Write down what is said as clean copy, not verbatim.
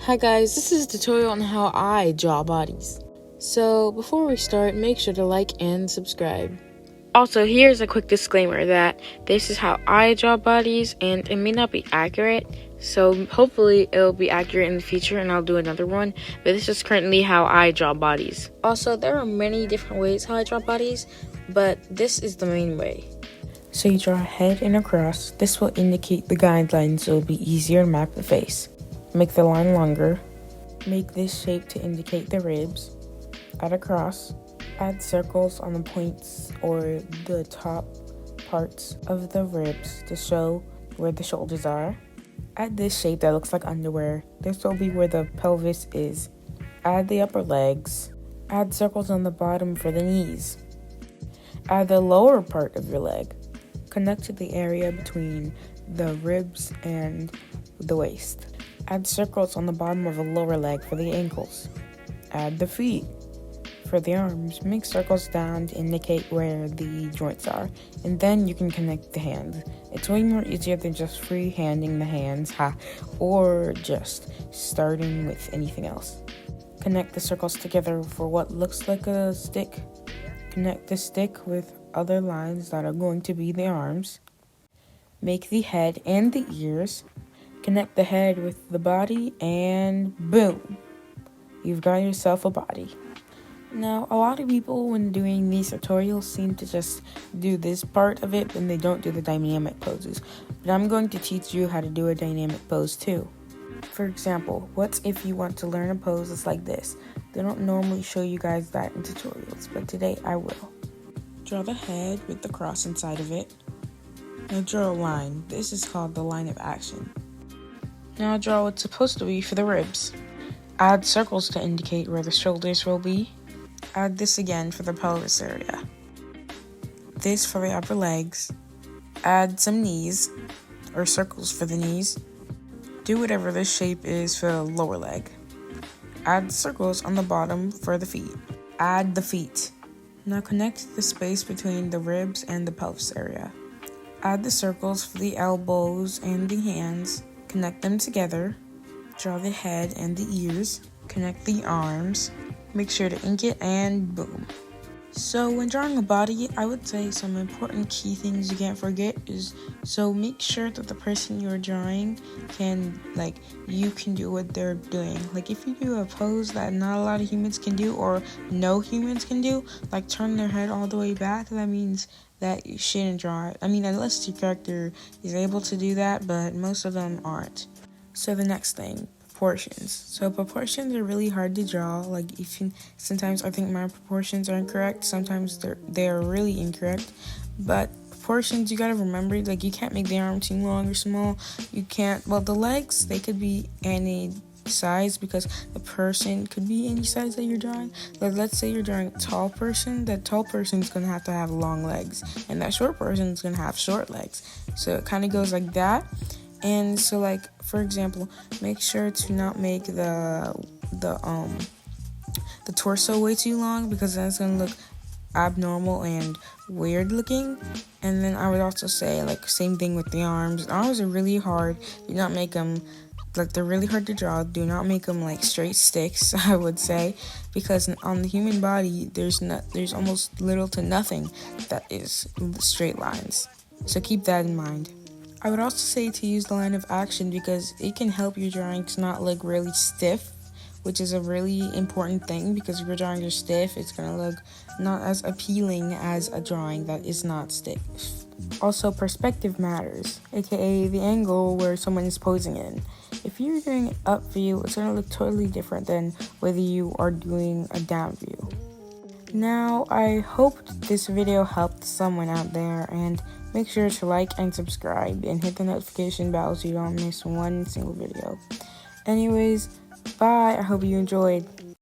Hi guys, this is a tutorial on how I draw bodies. So before we start, make sure to like and subscribe. Also, here's a quick disclaimer that this is how I draw bodies and it may not be accurate. So hopefully it'll be accurate in the future and I'll do another one. But this is currently how I draw bodies. Also, there are many different ways how I draw bodies, but this is the main way. So you draw a head and a cross. This will indicate the guidelines so it'll be easier to map the face. Make the line longer. Make this shape to indicate the ribs. Add a cross. Add circles on the points or the top parts of the ribs to show where the shoulders are. Add this shape that looks like underwear. This will be where the pelvis is. Add the upper legs. Add circles on the bottom for the knees. Add the lower part of your leg. Connect to the area between the ribs and the waist. Add circles on the bottom of the lower leg for the ankles. Add the feet. For the arms, make circles down to indicate where the joints are, and then you can connect the hands. It's way more easier than just free-handing the hands, or just starting with anything else. Connect the circles together for what looks like a stick. Connect the stick with other lines that are going to be the arms. Make the head and the ears. Connect the head with the body, and boom! You've got yourself a body. Now, a lot of people when doing these tutorials seem to just do this part of it and they don't do the dynamic poses. But I'm going to teach you how to do a dynamic pose too. For example, what if you want to learn a pose that's like this? They don't normally show you guys that in tutorials, but today I will. Draw the head with the cross inside of it. Now draw a line. This is called the line of action. Now draw what's supposed to be for the ribs. Add circles to indicate where the shoulders will be. Add this again for the pelvis area. This for the upper legs. Add some knees, or circles for the knees. Do whatever this shape is for the lower leg. Add circles on the bottom for the feet. Add the feet. Now connect the space between the ribs and the pelvis area. Add the circles for the elbows and the hands. Connect them together. Draw the head and the ears. Connect the arms. Make sure to ink it, and boom. So when drawing a body, I would say some important key things you can't forget is, so make sure that the person you're drawing you can do what they're doing. Like if you do a pose that not a lot of humans can do or no humans can do, like turn their head all the way back, that means that you shouldn't draw it. I mean, unless your character is able to do that, but most of them aren't. So the next thing. Proportions. So proportions are really hard to draw. Sometimes I think my proportions are incorrect. Sometimes they are really incorrect. But proportions, you gotta remember, you can't make the arm too long or small. You can't. Well, the legs, they could be any size because the person could be any size that you're drawing. Let's say you're drawing a tall person. That tall person's gonna have to have long legs, and that short person's gonna have short legs. So it kind of goes like that. And so, for example, make sure to not make the torso way too long because then it's gonna look abnormal and weird looking. And then I would also say, same thing with the arms. Arms are really hard. Do not make them they're really hard to draw. Do not make them straight sticks, I would say, because on the human body there's almost little to nothing that is straight lines. So keep that in mind. I would also say to use the line of action because it can help your drawing to not look really stiff, which is a really important thing because if your drawings are stiff, it's going to look not as appealing as a drawing that is not stiff. Also, perspective matters, aka the angle where someone is posing in. If you're doing an up view, it's going to look totally different than whether you are doing a down view. Now, I hope this video helped someone out there, and make sure to like and subscribe and hit the notification bell so you don't miss one single video. Anyways, bye. I hope you enjoyed.